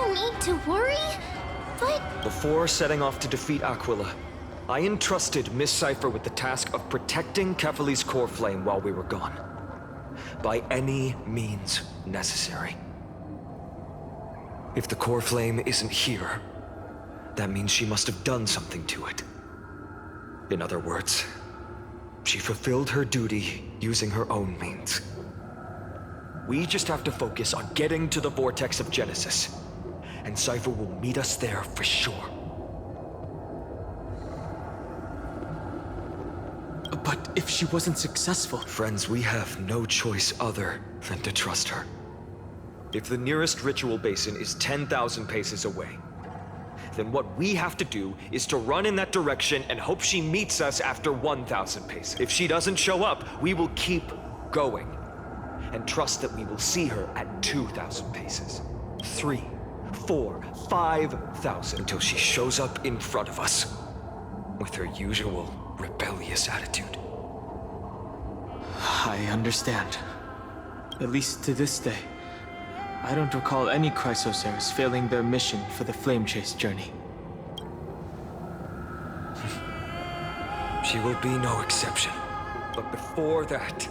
no need to worry, but... Before setting off to defeat Aquila, I entrusted Miss Cipher with the task of protecting Kefali's core flame while we were gone. By any means necessary. If the core flame isn't here, that means she must have done something to it. In other words, she fulfilled her duty using her own means. We just have to focus on getting to the vortex of Genesis, and Cipher will meet us there for sure. But if she wasn't successful... Friends, we have no choice other than to trust her. If the nearest ritual basin is 10,000 paces away, then what we have to do is to run in that direction and hope she meets us after 1,000 paces. If she doesn't show up, we will keep going and trust that we will see her at 2,000 paces. 3, 4, 5,000 until she shows up in front of us with her usual rebellious attitude. I understand. At least to this day, I don't recall any Chrysosers failing their mission for the Flame Chase journey. She will be no exception. But before that,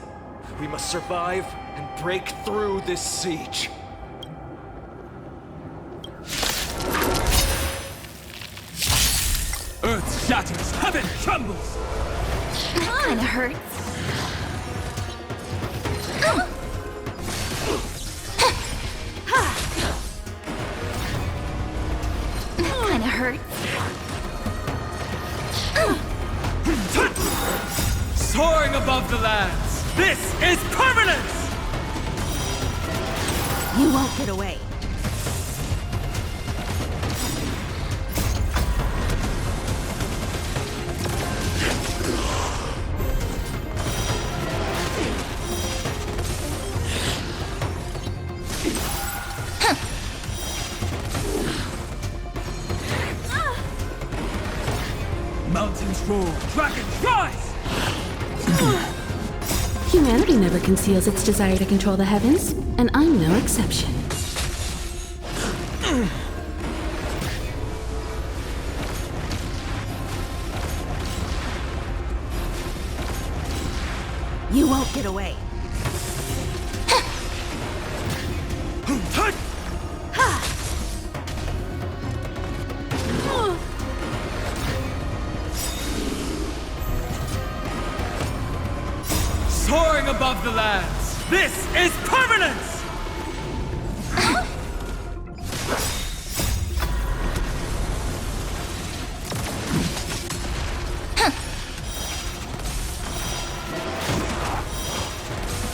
we must survive and break through this siege. Earth shatters, heaven trembles! That kinda hurts. That kinda hurts. Soaring above the lands, this is permanence! You won't get away. Mountains roar, dragons rise! Humanity never conceals its desire to control the heavens, and I'm no exception. You won't get away. Soaring above the lands, this is permanence!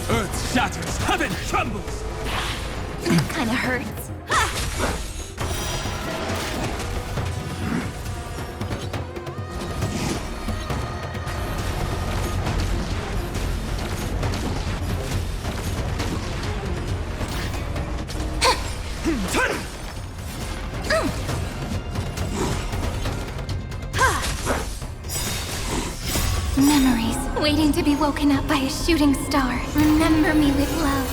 Earth shatters, heaven trembles! That kinda hurts. Memories waiting to be woken up by a shooting star. Remember me with love.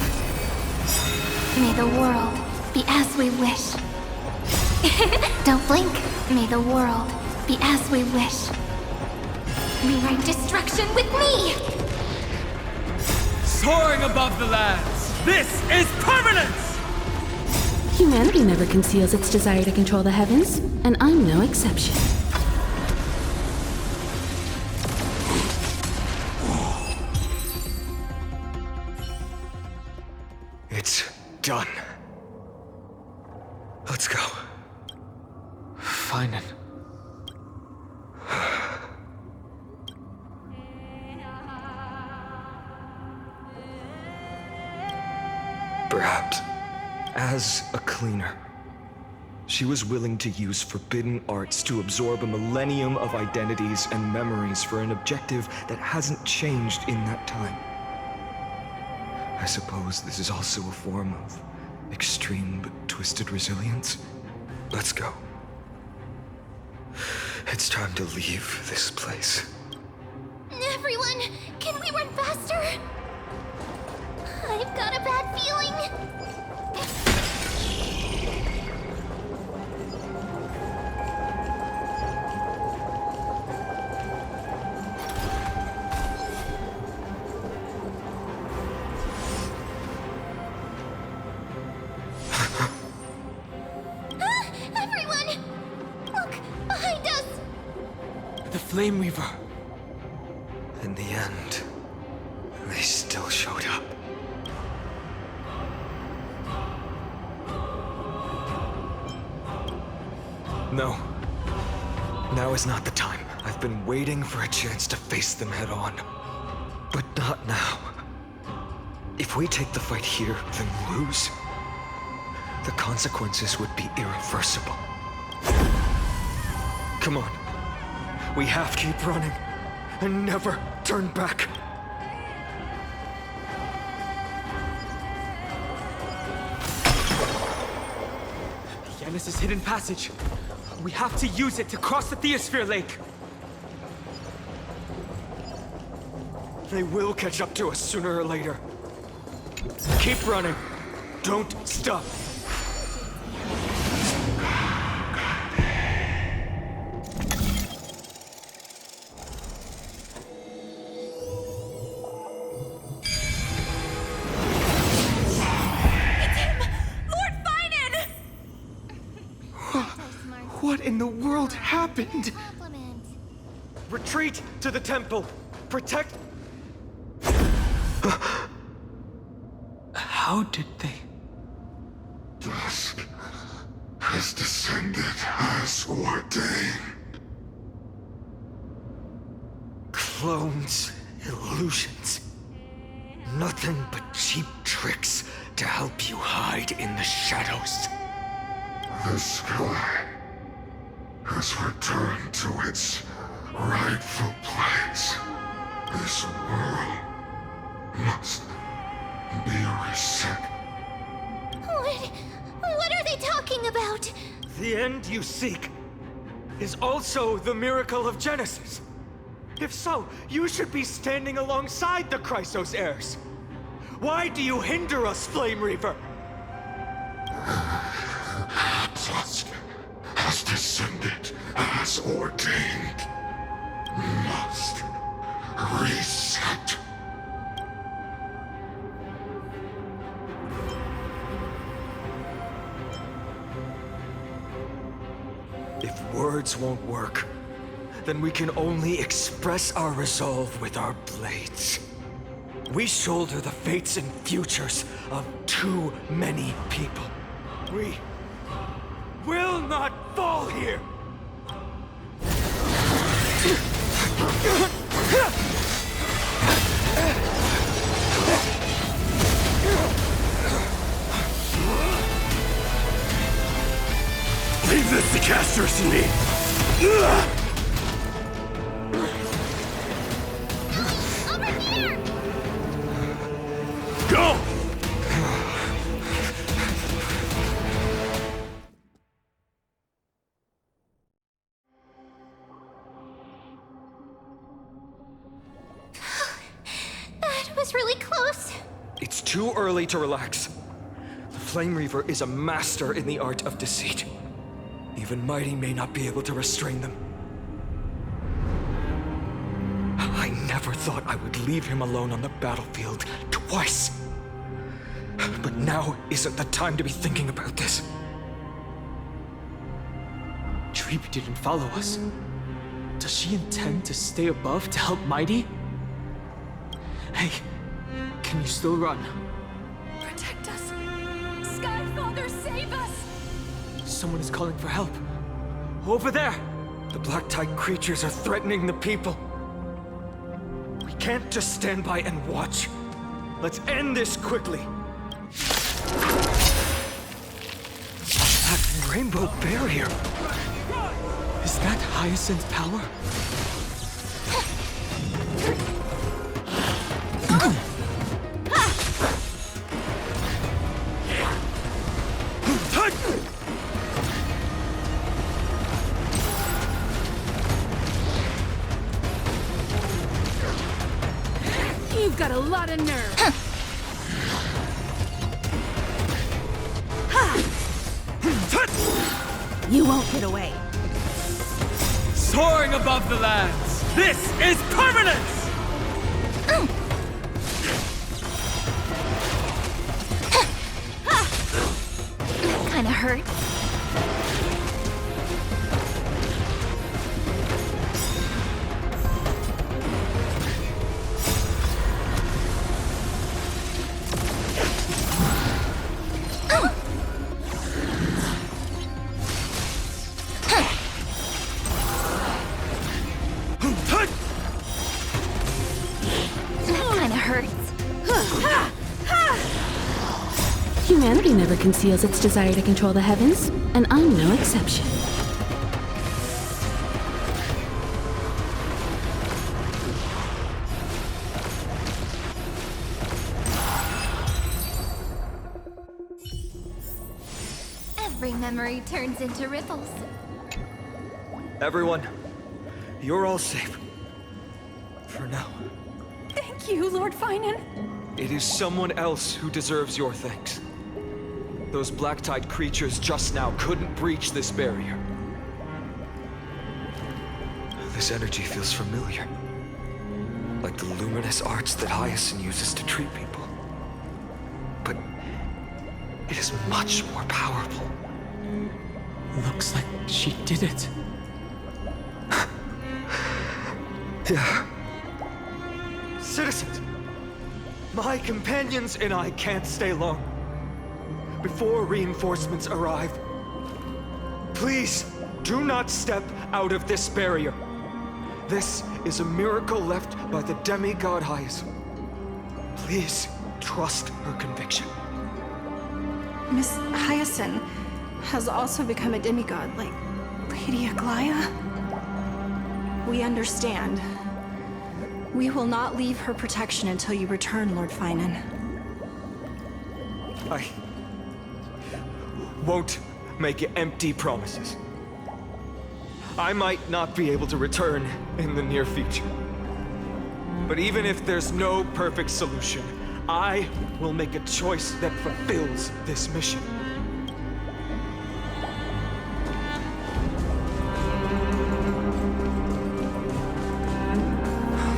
May the world be as we wish. Don't blink. May the world be as we wish. Rewrite destruction with me! Soaring above the lands, this is permanence! Humanity never conceals its desire to control the heavens, and I'm no exception. It's done. Let's go. Fine. Perhaps, as a cleaner, she was willing to use forbidden arts to absorb a millennium of identities and memories for an objective that hasn't changed in that time. I suppose this is also a form of extreme but twisted resilience. Let's go. It's time to leave this place. Everyone, can we run faster? I've got a bad feeling. Flame Reaver. In the end, they still showed up. No. Now is not the time. I've been waiting for a chance to face them head on. But not now. If we take the fight here, then lose, the consequences would be irreversible. Come on. We have to keep running and never turn back. Yanis' hidden passage. We have to use it to cross the Theosphere Lake. They will catch up to us sooner or later. Keep running. Don't stop. What in the world happened? Compliment. Retreat to the temple. Protect. How did they? Dusk has descended as ordained. Clones, illusions. Nothing but cheap tricks to help you hide in the shadows. The sky has returned to its rightful place. This world must be reset. What are they talking about? The end you seek is also the miracle of Genesis. If so, you should be standing alongside the Chrysos heirs. Why do you hinder us, Flame Reaver? Dusk has descended as ordained. Must reset. If words won't work, then we can only express our resolve with our blades. We shoulder the fates and futures of too many people. We will not fall here! Leave this to Castros and me! Over here! Go! That was really close. It's too early to relax. The Flame Reaver is a master in the art of deceit. Even Mighty may not be able to restrain them. I never thought I would leave him alone on the battlefield twice. But now isn't the time to be thinking about this. Treeby didn't follow us. Does she intend to stay above to help Mighty? Hey, can you still run? Protect us. Skyfather, save us! Someone is calling for help. Over there! The black tide creatures are threatening the people. We can't just stand by and watch. Let's end this quickly. That rainbow barrier. Is that Hyacinth's power? You've got a lot of nerve. You won't get away. Soaring above the lands, this is permanence! Kinda hurt. Humanity never conceals its desire to control the heavens, and I'm no exception. Every memory turns into ripples. Everyone, you're all safe. For now. Thank you, Lord Finan. It is someone else who deserves your thanks. Those black-tide creatures just now couldn't breach this barrier. This energy feels familiar. Like the luminous arts that Hyacinth uses to treat people. But it is much more powerful. Looks like she did it. Yeah. Citizens, my companions and I can't stay long. Before reinforcements arrive, please do not step out of this barrier. This is a miracle left by the demigod Hyacinth. Please trust her conviction. Miss Hyacinth has also become a demigod, like Lady Aglaya. We understand. We will not leave her protection until you return, Lord Finan. I won't make empty promises. I might not be able to return in the near future. But even if there's no perfect solution, I will make a choice that fulfills this mission.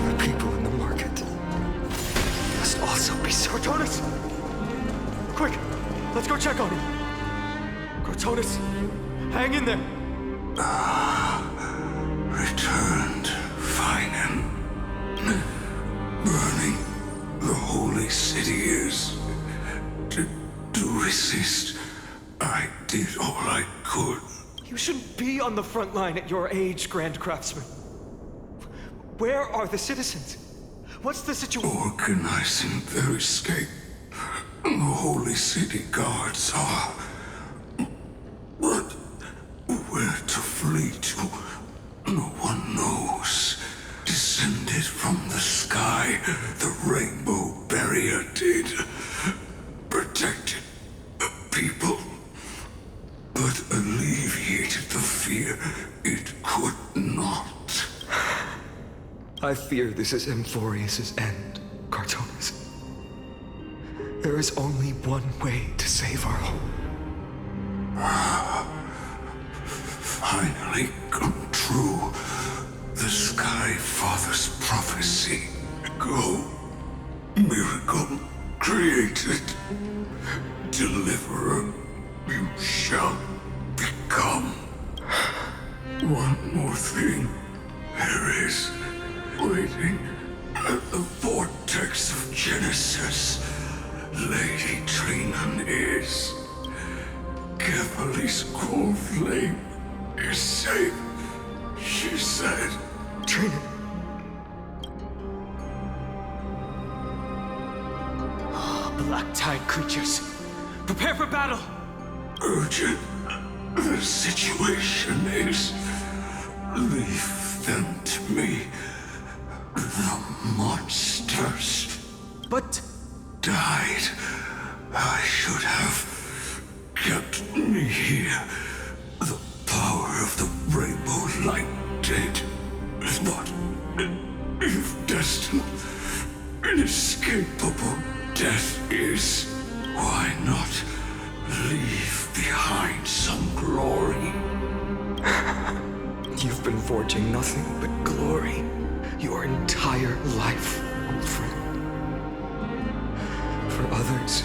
The people in the market must also be Cortonis! Quick, let's go check on him. Cortonis, hang in there. Returned, Finan. Burning the holy city is. To resist, I did all I could. You shouldn't be on the front line at your age, Grand Craftsman. Where are the citizens? What's the situation? Organizing their escape. The holy city guards are. But where to flee to, no one knows. Descended from the sky, the rainbow barrier did. Protected people, but alleviated the fear it could not. I fear this is Amphorius' end, Cortonis. There is only one way to save our home. Finally come true. The Sky Father's prophecy. Go, miracle created. Deliverer, you shall become. One more thing. There is, waiting at the vortex of Genesis, Lady Trinan is. Kepali's cold flame is safe, she said. Trinan. Black-tide creatures. Prepare for battle! Urgent. The situation is. Leave them to me. The monsters But died. I should have kept me here. The power of the rainbow light did. But if destined, inescapable death is, why not leave behind some glory? You've been forging nothing but glory your entire life, old friend. For others,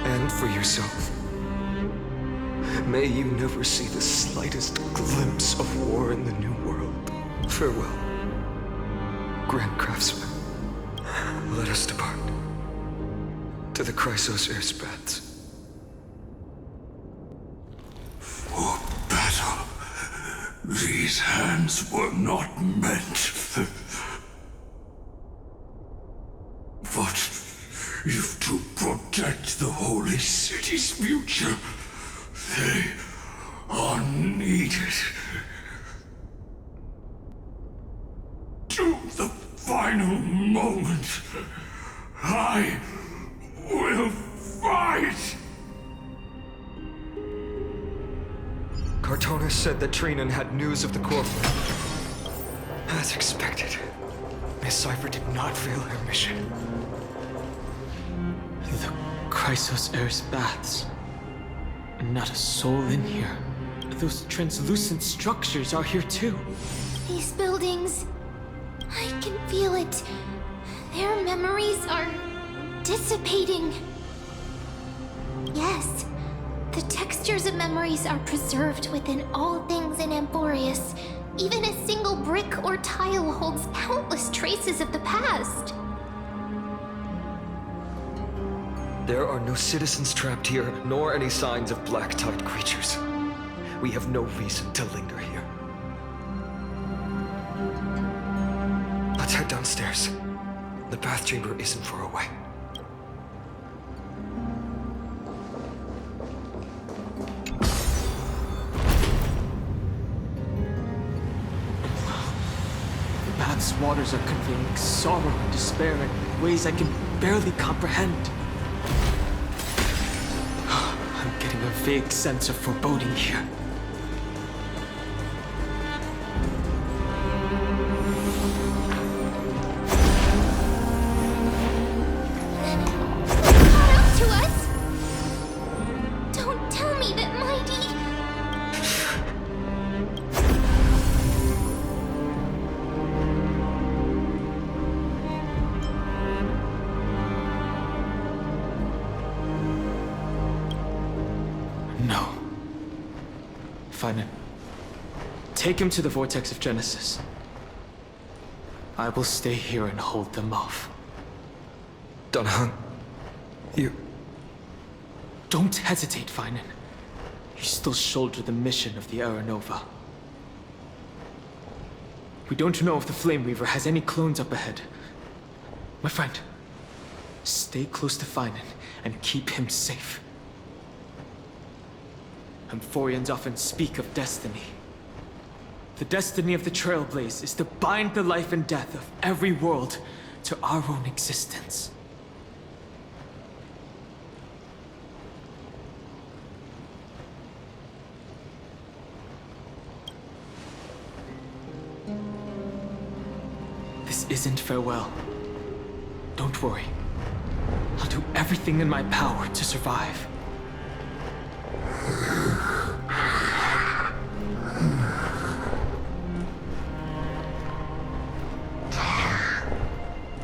and for yourself. May you never see the slightest glimpse of war in the New World. Farewell, Grand Craftsman. Let us depart. To the Chrysos Airspats. For battle, these hands were not meant. But if to protect the holy city's future, they are needed. To the final moment, I will fight! Cartonis said that Trinan had news of the core flame. As expected, Miss Cipher did not fail her mission. The Chrysos Eris baths. And not a soul in here. Those translucent structures are here too. These buildings, I can feel it. Their memories are dissipating. Yes, the textures of memories are preserved within all things in Amphorius. Even a single brick or tile holds countless traces of the past. There are no citizens trapped here, nor any signs of black-tide creatures. We have no reason to linger here. Let's head downstairs. The bath chamber isn't far away. The bath's waters are conveying sorrow and despair in ways I can barely comprehend. I'm getting a vague sense of foreboding here. Caught up to us? Don't tell me that Mighty... No. Fine. Take him to the Vortex of Genesis. I will stay here and hold them off. Dunhung, you... Don't hesitate, Finan. You still shoulder the mission of the Aranova. We don't know if the Flame Weaver has any clones up ahead. My friend, stay close to Finan and keep him safe. Amphorians often speak of destiny. The destiny of the Trailblaze is to bind the life and death of every world to our own existence. This isn't farewell. Don't worry. I'll do everything in my power to survive.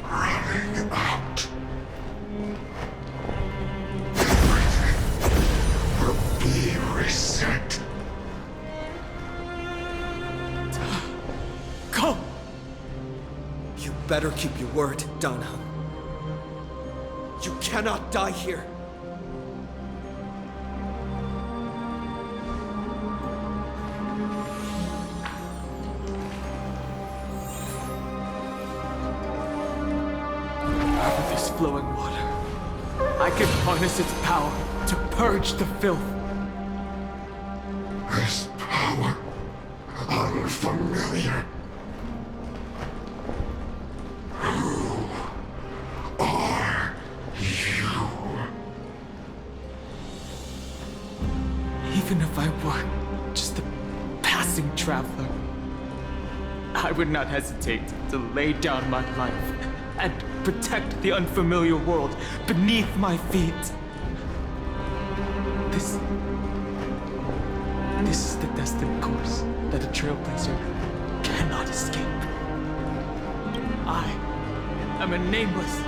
Running out. Everything will be reset. Go! You better keep your word, Danhung. You cannot die here. With this flowing water, I can harness its power to purge the filth. This power, unfamiliar. Who are you? Even if I were just a passing traveler, I would not hesitate to lay down my life and protect the unfamiliar world beneath my feet. This is the destined course that a trailblazer cannot escape. I am a nameless,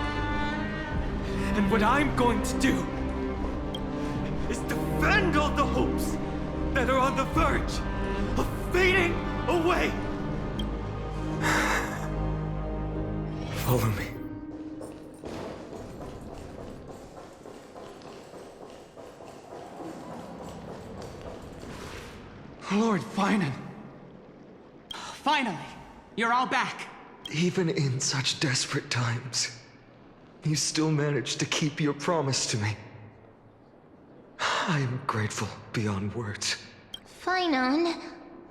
and what I'm going to do is defend all the hopes that are on the verge of fading away. Follow me. Lord Finan. Finally, you're all back. Even in such desperate times, You still managed to keep your promise to me. I am grateful beyond words. Finon,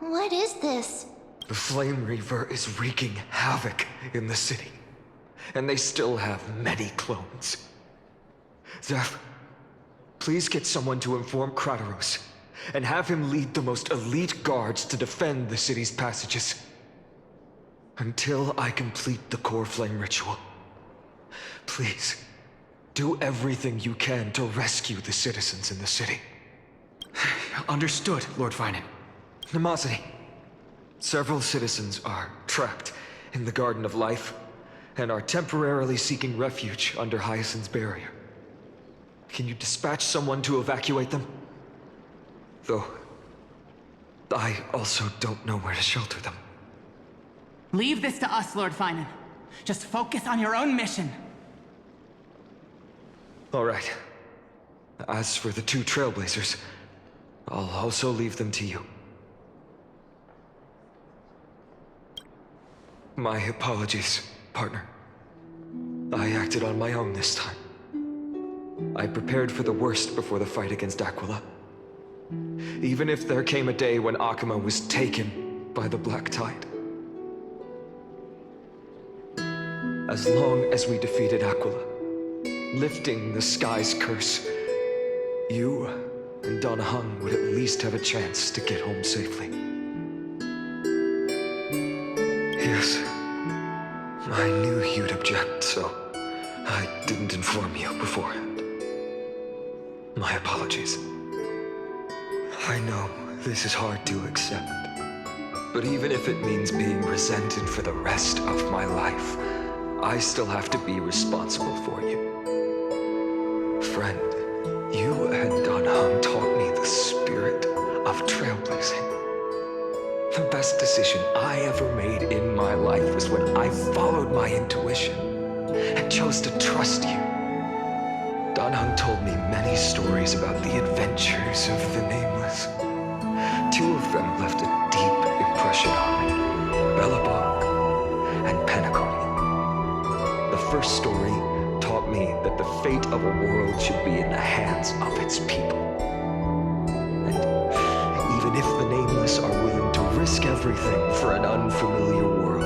what is this? The Flame Reaver is wreaking havoc in the city, and they still have many clones. Zeph, please get someone to inform Kratos, and have him lead the most elite guards to defend the city's passages. Until I complete the core flame ritual. Please, do everything you can to rescue the citizens in the city. Understood, Lord Finan. Nemosity. Several citizens are trapped in the Garden of Life and are temporarily seeking refuge under Hyacinth's barrier. Can you dispatch someone to evacuate them? Though, I also don't know where to shelter them. Leave this to us, Lord Finan. Just focus on your own mission. All right. As for the two Trailblazers, I'll also leave them to you. My apologies, partner. I acted on my own this time. I prepared for the worst before the fight against Aquila. Even if there came a day when Akuma was taken by the Black Tide. As long as we defeated Aquila, lifting the sky's curse, you and Donahung would at least have a chance to get home safely. Yes, I knew you'd object, so I didn't inform you beforehand. My apologies. I know this is hard to accept, but even if it means being resented for the rest of my life, I still have to be responsible for you. Friend, you and Donahung taught me the spirit of trailblazing. The best decision I ever made in my life was when I followed my intuition and chose to trust you. Donahung told me many stories about the adventures of the Nameless. Two of them left a deep impression on me, Bellabog and Penacony. The first story taught me that the fate of a world should be in the hands of its people. And even if the Nameless are willing to risk everything for an unfamiliar world,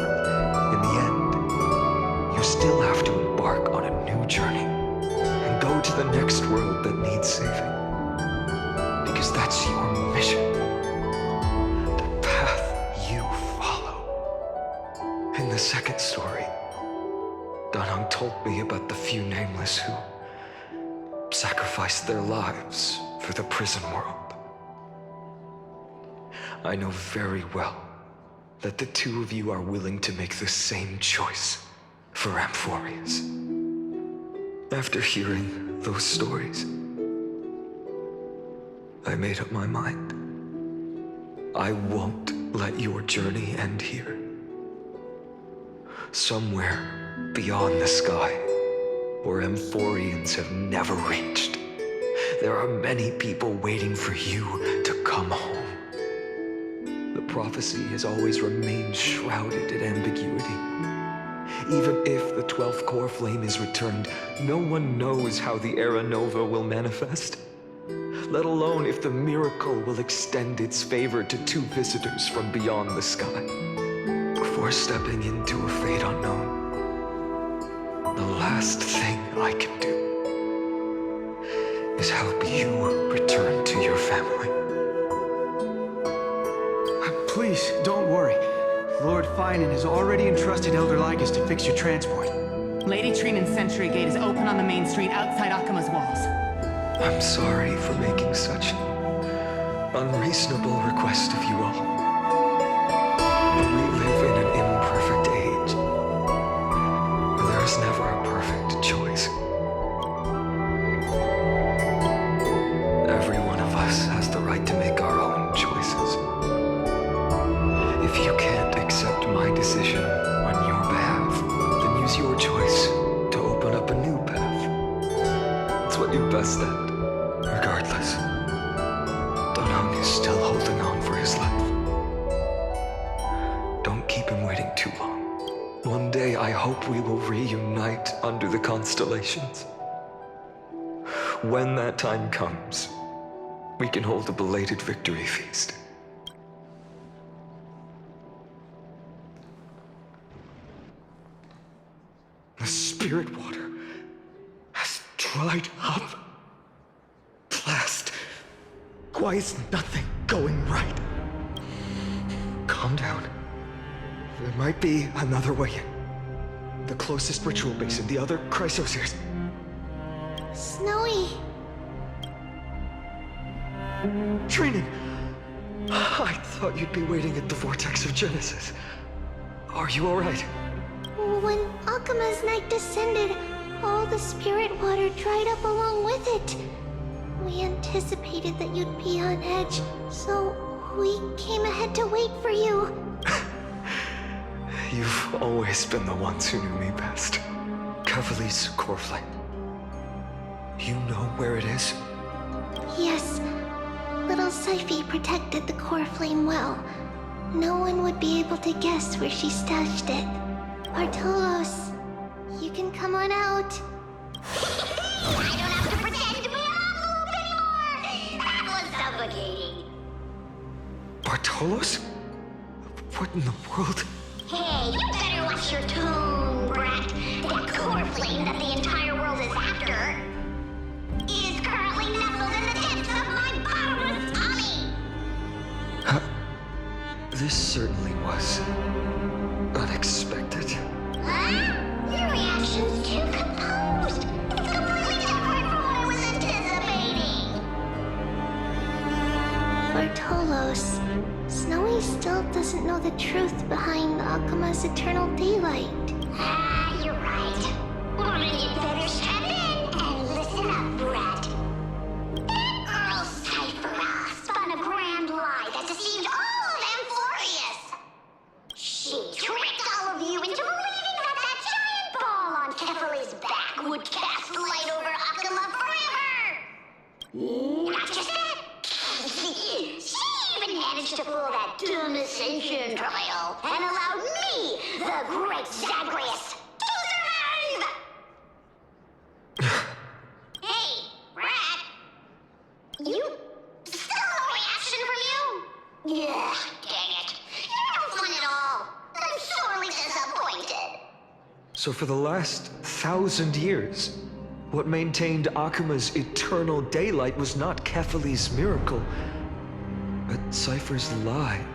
in the end, you still have to embark on a new journey and go to the next world that needs saving. Because that's your mission. The path you follow. In the second story, Donahung told me about the few Nameless who sacrificed their lives for the prison world. I know very well that the two of you are willing to make the same choice for Amphorius. After hearing those stories, I made up my mind. I won't let your journey end here. Somewhere beyond the sky, where Amphorians have never reached, there are many people waiting for you to come home. The prophecy has always remained shrouded in ambiguity. Even if the 12th core flame is returned, no one knows how the Era Nova will manifest, let alone if the miracle will extend its favor to two visitors from beyond the sky. Before stepping into a fate unknown, the last thing I can do is help you return to your family. Please, don't worry. Lord Finan has already entrusted Elder Lygus to fix your transport. Lady Trinan's sentry gate is open on the main street outside Akuma's walls. I'm sorry for making such an unreasonable request of you all. But we live in an imperfect age, where there is never a perfect choice. Every one of us has the right to make our own choices. If you can't accept my decision on your behalf, then use your choice to open up a new path. It's what you're best at. Regardless, Donahung is still holding on for his life. Don't keep him waiting too long. One day I I hope we will reunite under the constellations. When that time comes, we can hold a belated victory feast. The spirit water has dried up. Blast. Why is nothing going right? Calm down. There might be another way in. The closest ritual basin, the other chrysosirs. Snowy. Training. I thought you'd be waiting at the vortex of Genesis. Are you alright? When Akuma's night descended, all the spirit water dried up along with it. We anticipated that you'd be on edge, so we came ahead to wait for you. You've always been the ones who knew me best. Kavali's core flame. You know where it is? Yes. Little Syphi protected the core flame well. No one would be able to guess where she stashed it. Bartolos, you can come on out. I don't have to pretend to be an anymore! That was suffocating. Bartolos? What in the world? Hey, you better watch your tone, brat. That core flame that the entire world is after is currently nestled in the depths of my bottomless tummy. This certainly was unexpected. Huh? Your reaction's too composed. It's completely different from what I was anticipating. Bartolos, Snowy still doesn't know the truth behind Akuma's eternal daylight. Ah, you're right. Well, then you'd better step in and listen up, brat. That girl Cyphera spun a grand lie that deceived all of Amphorius. She tricked all of you into believing that giant ball on Kefali's back would cast light over Akuma forever. Not just that. She even managed to fool that dumb Ascension trial and allowed me, the great Zagreus, to survive! Hey, Rat! You... still no reaction from you? Yeah, dang it. You're no fun at all. I'm sorely disappointed. So for the last 1,000 years, what maintained Akuma's eternal daylight was not Kefali's miracle, but Cypher's lie,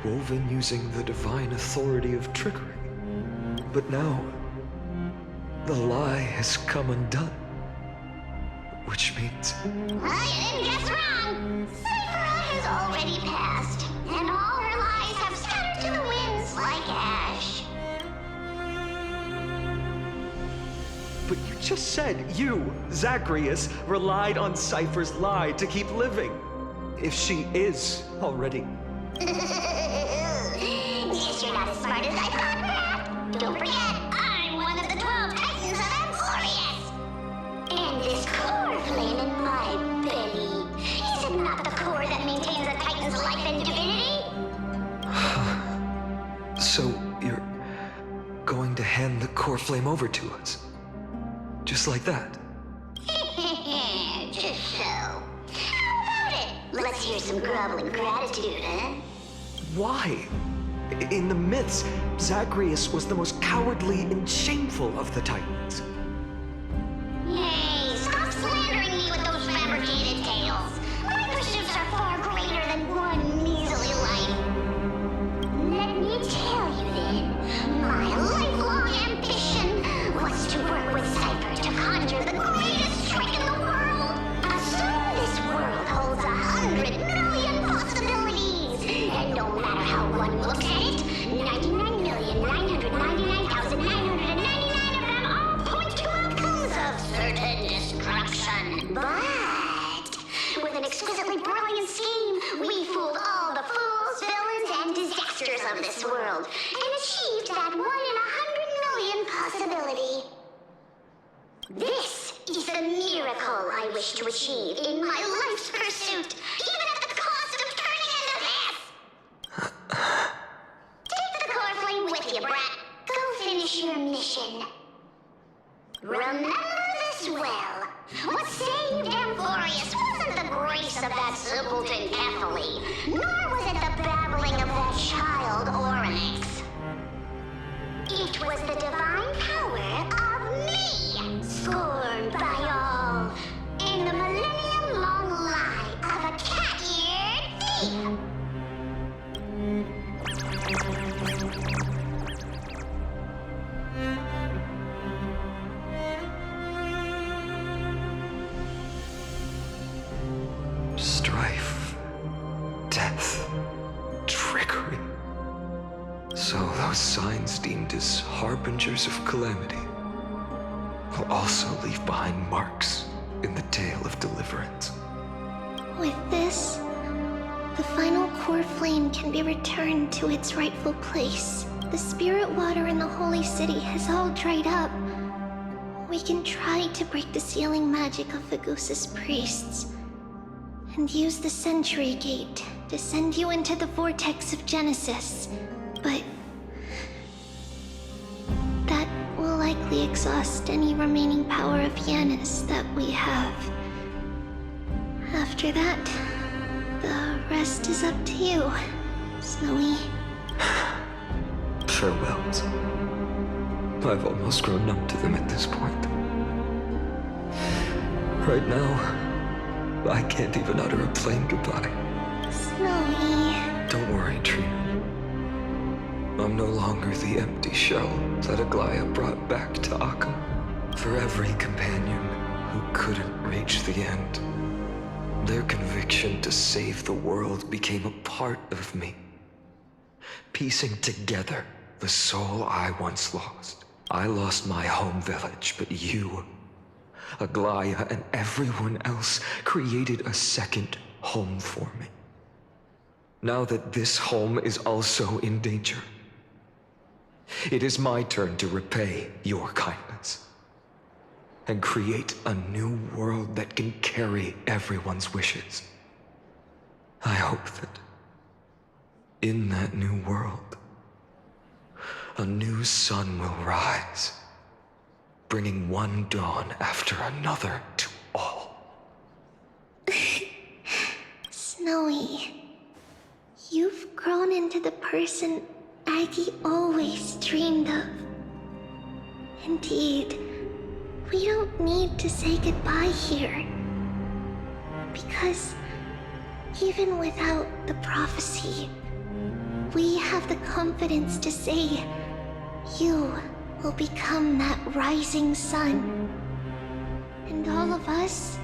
woven using the divine authority of trickery. But now, the lie has come undone. Which means... Well, you didn't guess wrong. Cyphera has already passed, and all her lies have scattered to the winds like ash. But you just said you, Zagreus, relied on Cypher's lie to keep living. If she is already. Guess you're not as smart as I thought, Rat. Don't forget, I'm one of the 12 Titans of Amphorius. And this core flame in my belly, is it not the core that maintains a Titan's life and divinity? So you're going to hand the core flame over to us? Just like that? Just so. How about it? Let's hear some groveling gratitude, huh? Why? In the myths, Zagreus was the most cowardly and shameful of the Titans. Hey, stop slandering me with those fabricated tales. My pursuits are far greater than one measly life. Let me tell you then, my lifelong ambition was to work with Cypher to conjure the greatest trick in the world. Assume this world holds 100 million possibilities, and no matter how one looks at it, 99,999,999 of them all point to outcomes of certain destruction. But with an exquisitely brilliant scheme, we fooled all the fools, villains, and disasters of this world, and achieved that 1 in 100 million possibility. This is the miracle I wish to achieve in my life's pursuit, even at the cost of turning into this! Take the core flame with you, brat. Go finish your What saved Amphorius wasn't the grace of that simpleton Ethely, nor was it the babbling of that child Oryx. It was the divine power of me, scorned by all, in the millennium-long lie of a cat-eared thief. Strife, death, trickery. So those signs deemed as harbingers of calamity will also leave behind marks in the tale of deliverance. With this, the final core flame can be returned to its rightful place. The spirit water in the holy city has all dried up. We can try to break the sealing magic of Vagus's priests and use the Century Gate to send you into the vortex of Genesis. But that will likely exhaust any remaining power of Janus that we have. After that, the rest is up to you, Snowy. Farewells. I've almost grown numb to them at this point. Right now, I can't even utter a plain goodbye. Snowy. Don't worry, Trina. I'm no longer the empty shell that Aglaya brought back to Occam. For every companion who couldn't reach the end, their conviction to save the world became a part of me, piecing together the soul I once lost. I lost my home village, but you, Aglaya, and everyone else created a second home for me. Now that this home is also in danger, it is my turn to repay your kindness and create a new world that can carry everyone's wishes. I hope that in that new world, a new sun will rise, bringing one dawn after another to all. Snowy, you've grown into the person Aggie always dreamed of. Indeed, we don't need to say goodbye here. Because even without the prophecy, we have the confidence to say you will become that rising sun. And all of us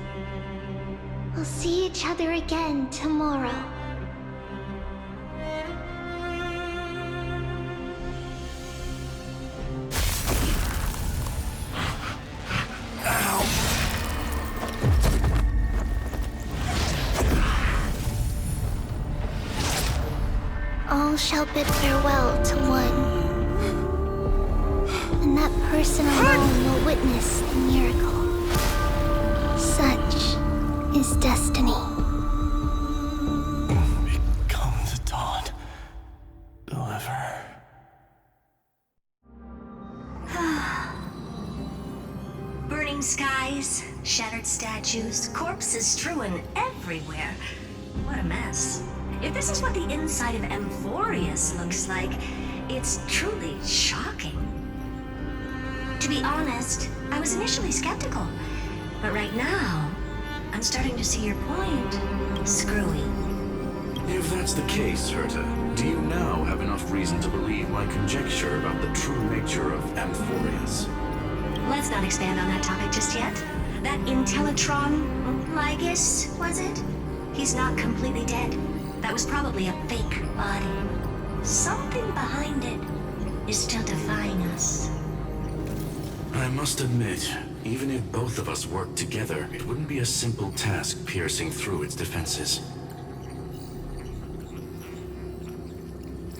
will see each other again tomorrow. All shall bid farewell to one. And that person alone will witness the miracle. Such is destiny. Become the dawn. Deliver. Burning skies, shattered statues, corpses strewn everywhere. What a mess. If this is what the inside of Amphorius looks like, it's truly shocking. To be honest, I was initially skeptical, but right now, I'm starting to see your point, Screwy. If that's the case, Herta, do you now have enough reason to believe my conjecture about the true nature of Amphorius? Let's not expand on that topic just yet. That Intellitron, Lygus, was it? He's not completely dead. That was probably a fake body. Something behind it is still defying us. I must admit, even if both of us worked together, it wouldn't be a simple task piercing through its defenses.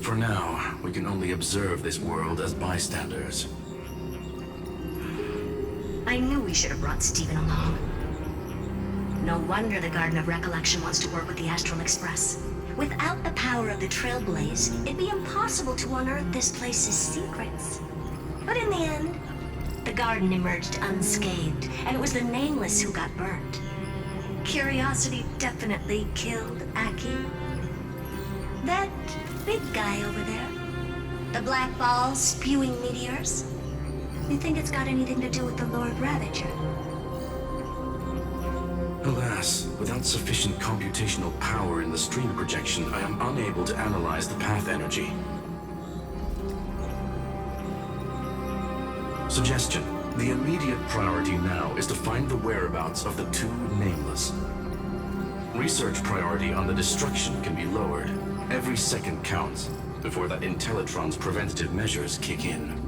For now, we can only observe this world as bystanders. I knew we should have brought Stephen along. No wonder the Garden of Recollection wants to work with the Astral Express. Without the power of the Trailblaze, it'd be impossible to unearth this place's secrets. But in the end, The garden emerged unscathed, and it was the Nameless who got burnt. Curiosity definitely killed Aki. That big guy over there, the black ball spewing meteors, you think it's got anything to do with the Lord Ravager? Alas, without sufficient computational power in the stream projection, I am unable to analyze the path energy. Suggestion. The immediate priority now is to find the whereabouts of the two Nameless. Research priority on the destruction can be lowered. Every second counts before that Intellitron's preventative measures kick in.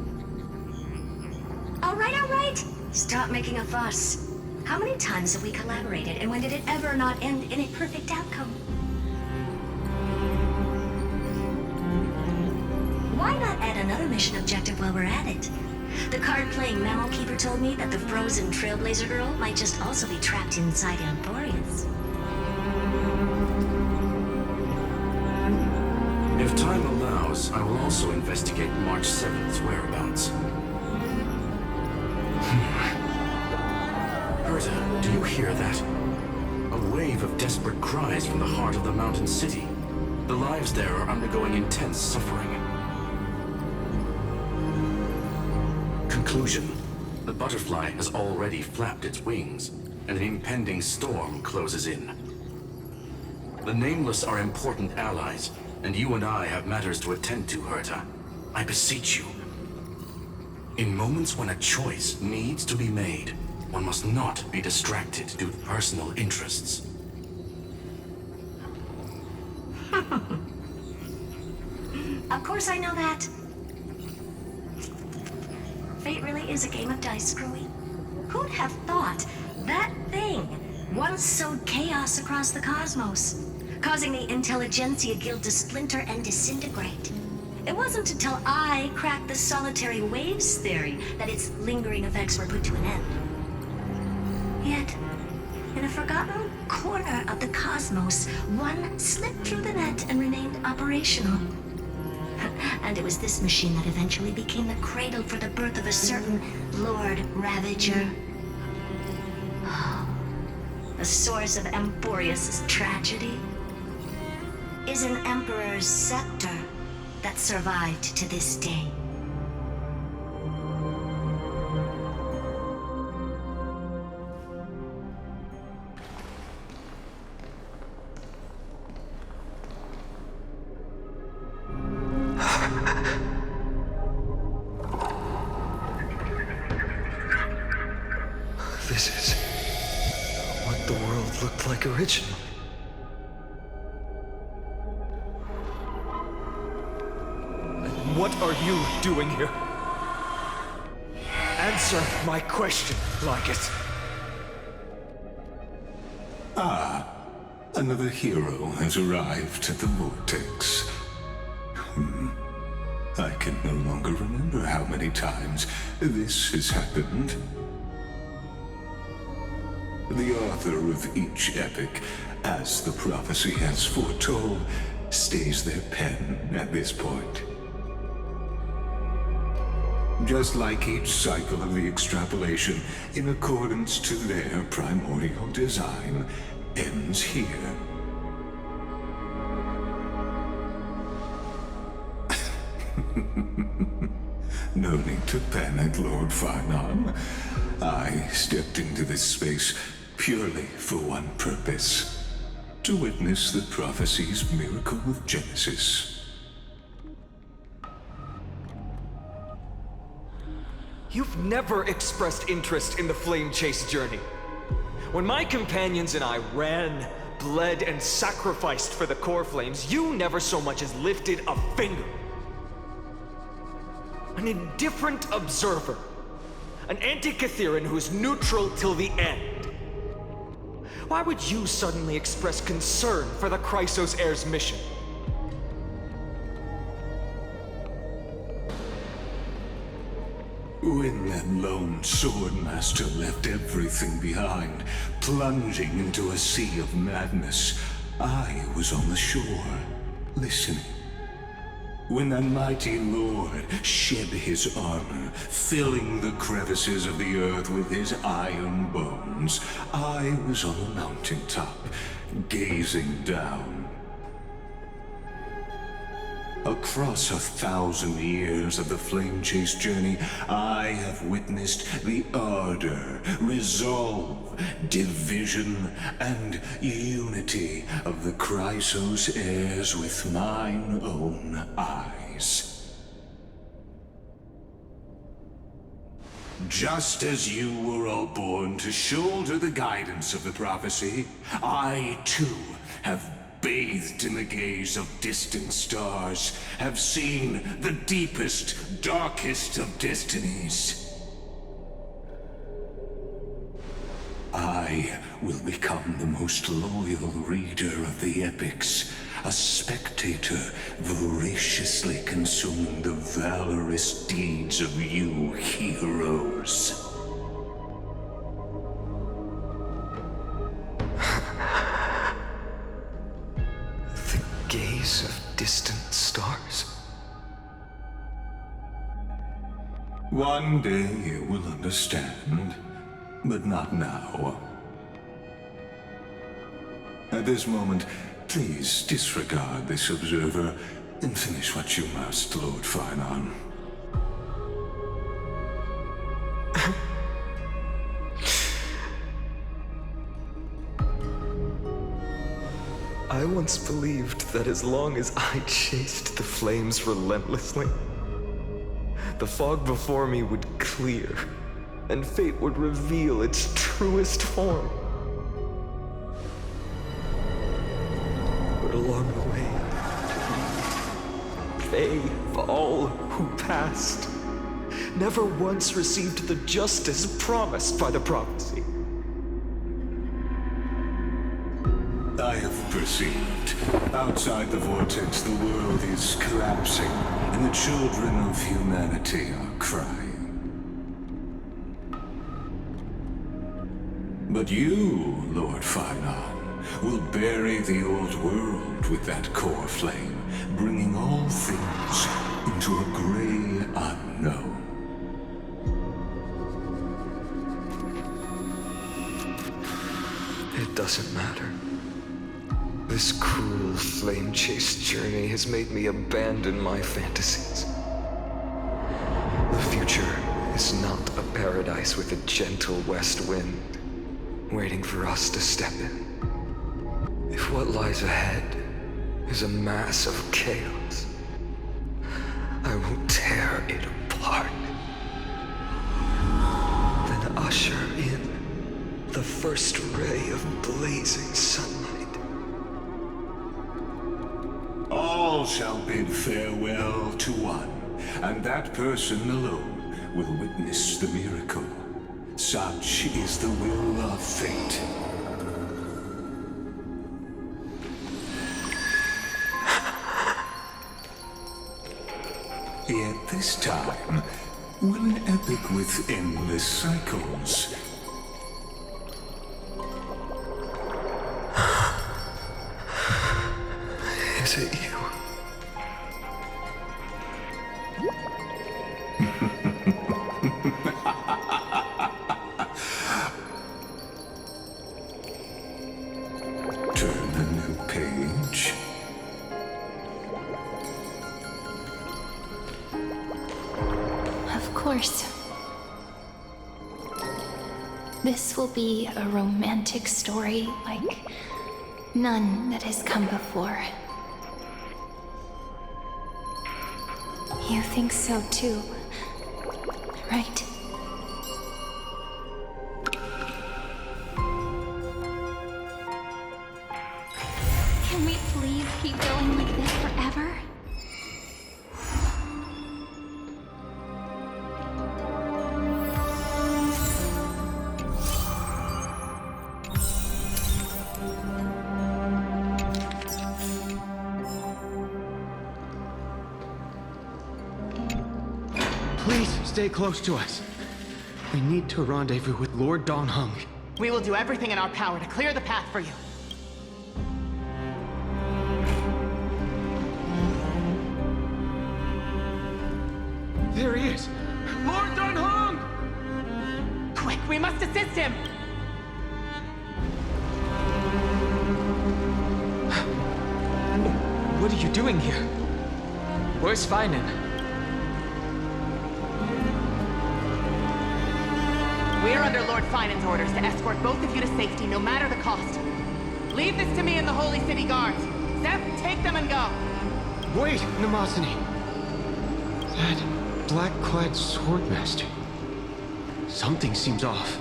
All right. Stop making a fuss. How many times have we collaborated, and when did it ever not end in a perfect outcome? Why not add another mission objective while we're at it? The card-playing Mammal Keeper told me that the frozen Trailblazer girl might just also be trapped inside Emporius. If time allows, I will also investigate March 7th's whereabouts. Herta, do you hear that? A wave of desperate cries from the heart of the mountain city. The lives there are undergoing intense suffering. Conclusion. The butterfly has already flapped its wings, and an impending storm closes in. The Nameless are important allies, and you and I have matters to attend to, Herta. I beseech you. In moments when a choice needs to be made, one must not be distracted due to personal interests. Of course I know that. Fate really is a game of dice, Screwy. Who'd have thought that thing once sowed chaos across the cosmos, causing the Intelligentsia Guild to splinter and disintegrate? It wasn't until I cracked the solitary waves theory that its lingering effects were put to an end. Yet, in a forgotten corner of the cosmos, one slipped through the net and remained operational. And it was this machine that eventually became the cradle for the birth of a certain Lord Ravager. The source of Emporius' tragedy is an Emperor's scepter that survived to this day. This is what the world looked like originally. And what are you doing here? Answer my question, Lycus. Another hero has arrived at the Vortex. I can no longer remember how many times this has happened. The author of each epic, as the prophecy has foretold, stays their pen at this point. Just like each cycle of the extrapolation, in accordance to their primordial design, ends here. No need to panic, Lord Farnham. I stepped into this space purely for one purpose: to witness the prophecy's miracle of Genesis. You've never expressed interest in the Flame Chase journey. When my companions and I ran, bled, and sacrificed for the core flames, you never so much as lifted a finger. An indifferent observer. An anti-Catheran who's neutral till the end. Why would you suddenly express concern for the Chrysos Heir's mission? When that lone swordmaster left everything behind, plunging into a sea of madness, I was on the shore, listening. When the mighty Lord shed his armor, filling the crevices of the earth with his iron bones, I was on the mountaintop, gazing down. Across 1,000 years of the Flame Chase journey, I have witnessed the ardor, resolve, division, and unity of the Chrysos heirs with mine own eyes. Just as you were all born to shoulder the guidance of the prophecy, I too have bathed in the gaze of distant stars, have seen the deepest, darkest of destinies. I will become the most loyal reader of the epics, a spectator voraciously consuming the valorous deeds of you heroes. Gaze of distant stars. One day you will understand, but not now. At this moment, please disregard this observer and finish what you must, Lord Finon. I once believed that as long as I chased the flames relentlessly, the fog before me would clear, and fate would reveal its truest form. But along the way, they, all who passed, never once received the justice promised by the prophecy. I have perceived. Outside the vortex, the world is collapsing, and the children of humanity are crying. But you, Lord Finon, will bury the old world with that core flame, bringing all things into a gray unknown. It doesn't matter. This cruel flame chase journey has made me abandon my fantasies. The future is not a paradise with a gentle west wind, waiting for us to step in. If what lies ahead is a mass of chaos, I will tear it apart. Then usher in the first ray of blazing sunlight. All shall bid farewell to one, and that person alone will witness the miracle. Such is the will of fate. Yet this time, will an epic with endless cycles Is it you? turn a new page? Of course. This will be a romantic story like none that has come before. You think so too, right? Can we please keep going like this forever? Please stay close to us. We need to rendezvous with Lord Don Hung. We will do everything in our power to clear the path for you. must assist him! What are you doing here? Where's Finan? We're under Lord Finan's orders to escort both of you to safety, no matter the cost. Leave this to me and the Holy City Guards. Zeph, take them and go. Wait, Namazani. That black-clad swordmaster. Something seems off.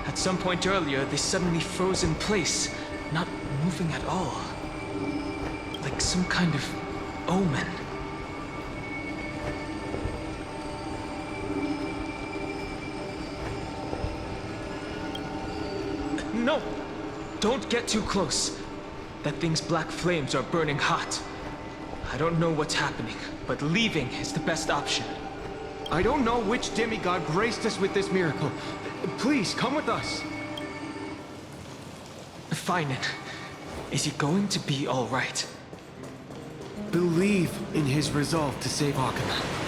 At some point earlier, they suddenly froze in place, not moving at all. Like some kind of omen. No! Don't get too close. That thing's black flames are burning hot. I don't know what's happening, but leaving is the best option. I don't know which demigod graced us with this miracle. Please, come with us. Finan, is he going to be all right? Believe in his resolve to save Akama.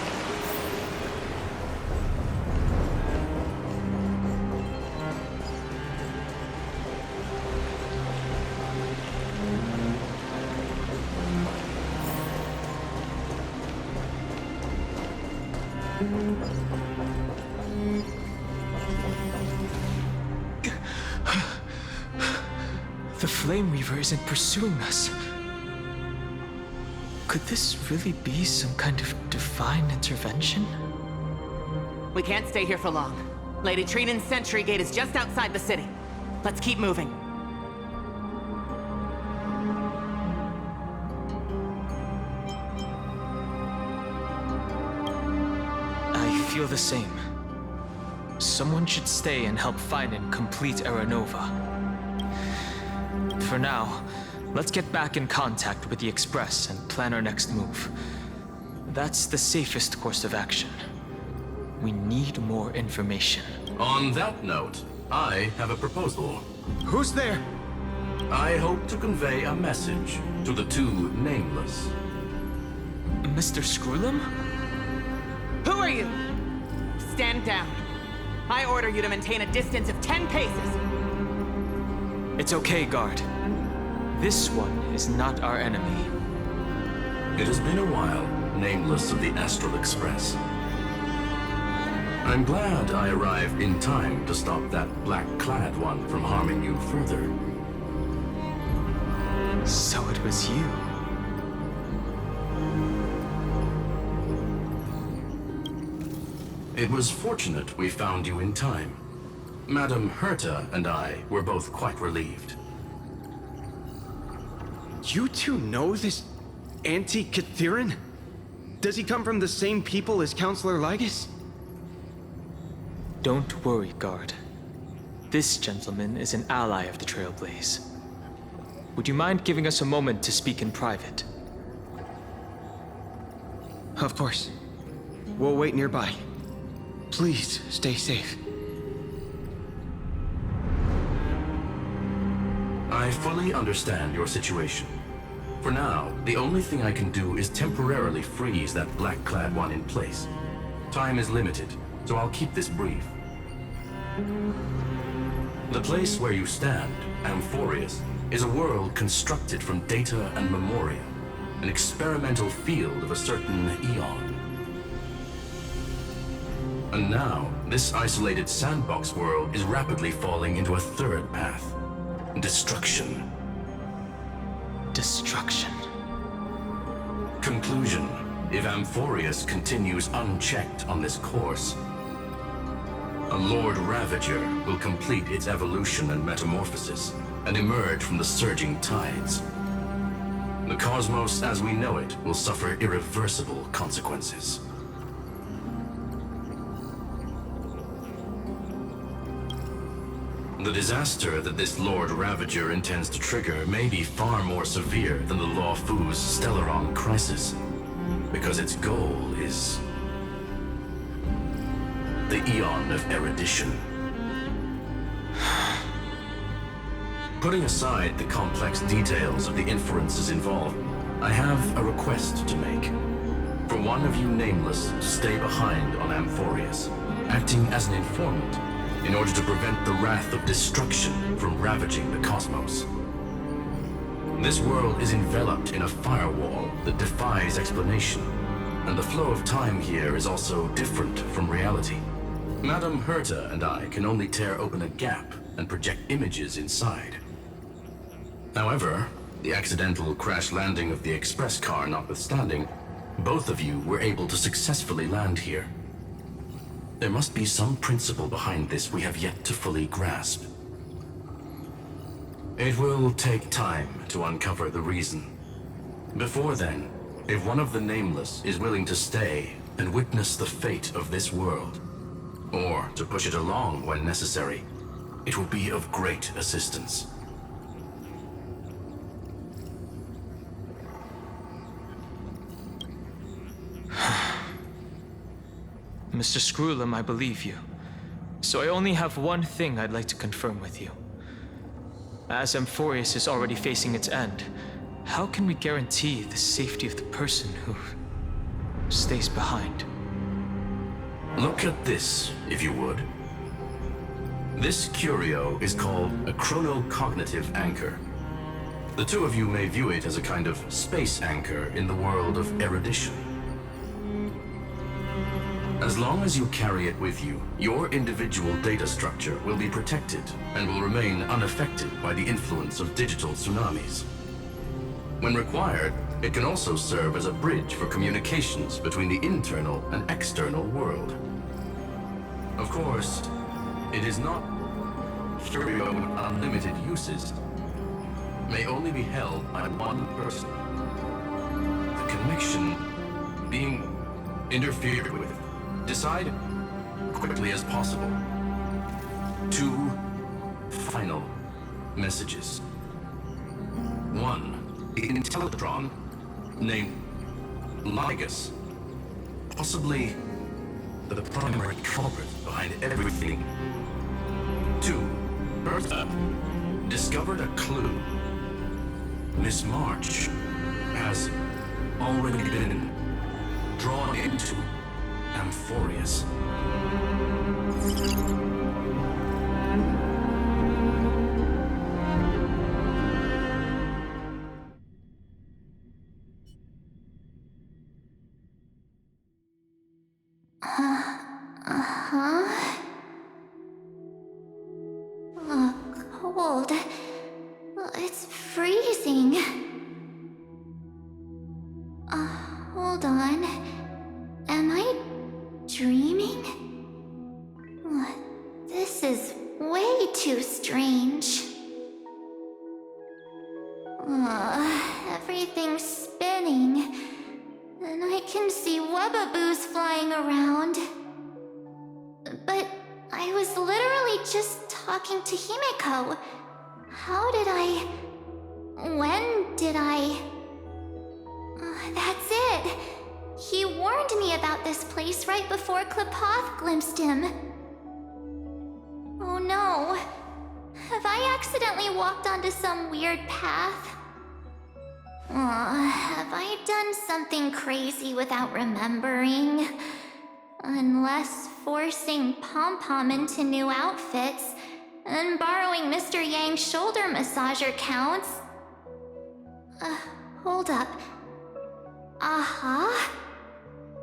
The Flame Reaver isn't pursuing us. Could this really be some kind of divine intervention? We can't stay here for long. Lady Trinan's sentry gate is just outside the city. Let's keep moving. I feel the same. Someone should stay and help Finan complete Aranova. For now, let's get back in contact with the Express and plan our next move. That's the safest course of action. We need more information. On that note, I have a proposal. Who's there? I hope to convey a message to the two nameless. Mr. Screwlum? Who are you? Stand down. I order you to maintain a distance of 10 paces. It's okay, guard. This one is not our enemy. It has been a while, nameless of the Astral Express. I'm glad I arrived in time to stop that black-clad one from harming you further. So it was you. It was fortunate we found you in time. Madame Herta and I were both quite relieved. You two know this anti-Cathiran? Does he come from the same people as Counselor Lygus? Don't worry, guard. This gentleman is an ally of the Trailblaze. Would you mind giving us a moment to speak in private? Of course. We'll wait nearby. Please, stay safe. I fully understand your situation. For now, the only thing I can do is temporarily freeze that black-clad one in place. Time is limited, so I'll keep this brief. The place where you stand, Amphorius, is a world constructed from data and memoria, an experimental field of a certain eon. And now, this isolated sandbox world is rapidly falling into a third path. Destruction. Destruction. Conclusion. If Amphorius continues unchecked on this course, a Lord Ravager will complete its evolution and metamorphosis, and emerge from the surging tides. The cosmos as we know it will suffer irreversible consequences. The disaster that this Lord Ravager intends to trigger may be far more severe than the Law Fu's Stellaron crisis, because its goal is the Eon of Erudition. Putting aside the complex details of the inferences involved, I have a request to make. For one of you nameless to stay behind on Amphorius, acting as an informant, in order to prevent the wrath of destruction from ravaging the cosmos. This world is enveloped in a firewall that defies explanation, and the flow of time here is also different from reality. Madame Herta and I can only tear open a gap and project images inside. However, the accidental crash landing of the express car notwithstanding, both of you were able to successfully land here. There must be some principle behind this we have yet to fully grasp. It will take time to uncover the reason. Before then, if one of the Nameless is willing to stay and witness the fate of this world, or to push it along when necessary, it will be of great assistance. Mr. Screwlum, I believe you. So I only have one thing I'd like to confirm with you. As Amphorius is already facing its end, how can we guarantee the safety of the person who stays behind? Look at this, if you would. This curio is called a chronocognitive anchor. The two of you may view it as a kind of space anchor in the world of erudition. As long as you carry it with you, your individual data structure will be protected and will remain unaffected by the influence of digital tsunamis. When required, it can also serve as a bridge for communications between the internal and external world. Of course, it is not curio with unlimited uses. May only be held by one person. The connection being interfered with. Decide quickly as possible. 2 final messages. 1, the Intellitron named Ligus, possibly the primary culprit behind everything. 2, Bertha discovered a clue. Miss March has already been drawn into Amphorius. Cold. It's freezing. Hold on. Am I dreaming? This is way too strange. Everything's spinning, and I can see webbaboos flying around. But I was literally just talking to Himeko. How did I... When did I... That's it! He warned me about this place right before Klepoth glimpsed him. Oh no. Have I accidentally walked onto some weird path? Have I done something crazy without remembering? Unless forcing Pom-Pom into new outfits and borrowing Mr. Yang's shoulder massager counts. Hold up.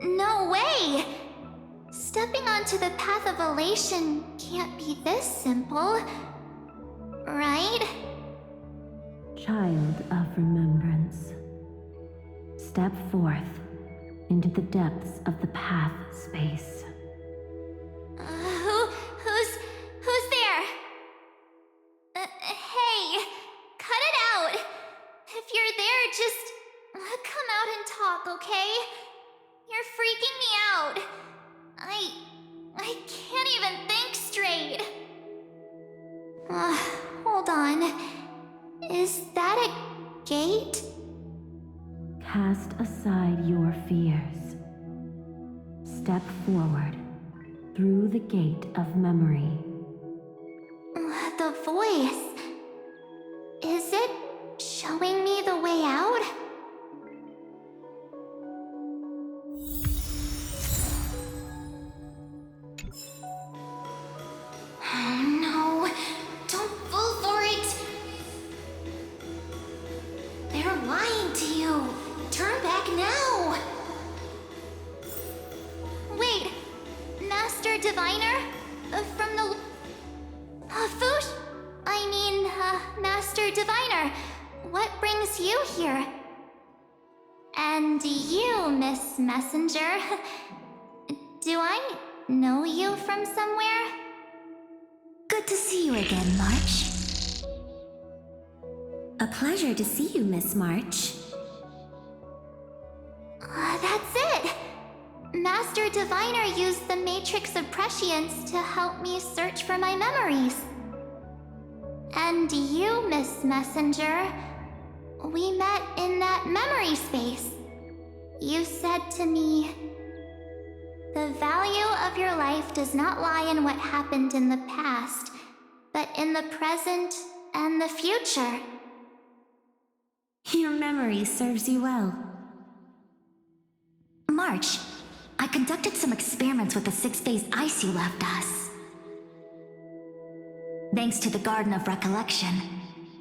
No way! Stepping onto the path of elation can't be this simple, right? Child of remembrance, step forth into the depths of the path space. Who's there? Hey, cut it out! If you're there, just come out and talk, okay? You're freaking me out. I can't even think straight. Hold on. Is that a gate? Cast aside your fears. Step forward through the gate of memory. The voice. Is it showing me the way out? Diviner? From the... Fush? Master Diviner, what brings you here? And you, Miss Messenger, do I know you from somewhere? Good to see you again, March. A pleasure to see you, Miss March. That's it! Master Diviner used the Matrix of Prescience to help me search for my memories. And you, Miss Messenger, we met in that memory space. You said to me, "The value of your life does not lie in what happened in the past, but in the present and the future." Your memory serves you well. March, I conducted some experiments with the 6 phase ice you left us. Thanks to the Garden of Recollection,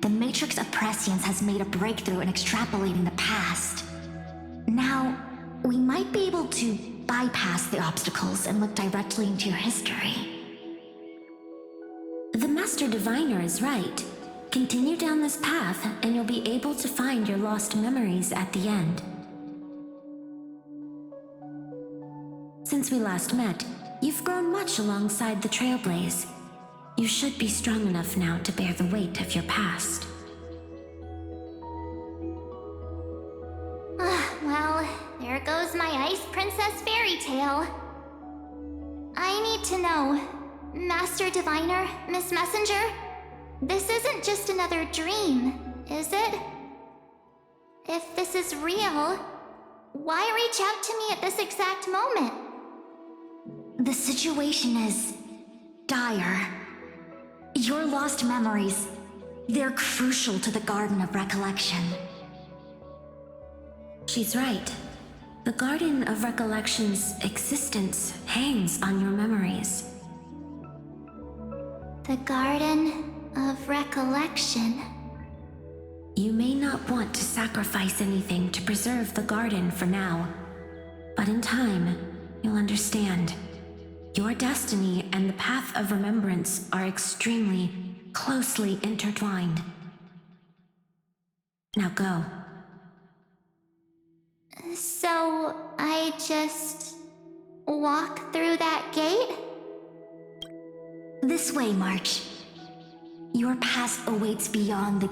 the Matrix of Prescience has made a breakthrough in extrapolating the past. Now, we might be able to bypass the obstacles and look directly into your history. The Master Diviner is right. Continue down this path, and you'll be able to find your lost memories at the end. Since we last met, you've grown much alongside the Trailblaze. You should be strong enough now to bear the weight of your past. Well, there goes my Ice Princess fairy tale. I need to know, Master Diviner, Miss Messenger, this isn't just another dream, is it? If this is real, why reach out to me at this exact moment? The situation is dire. Your lost memories, they're crucial to the Garden of Recollection. She's right. The Garden of Recollection's existence hangs on your memories. The Garden of Recollection. You may not want to sacrifice anything to preserve the garden for now, but in time, you'll understand. Your destiny and the path of remembrance are extremely, closely intertwined. Now go. So, I just walk through that gate? This way, March. Your past awaits beyond the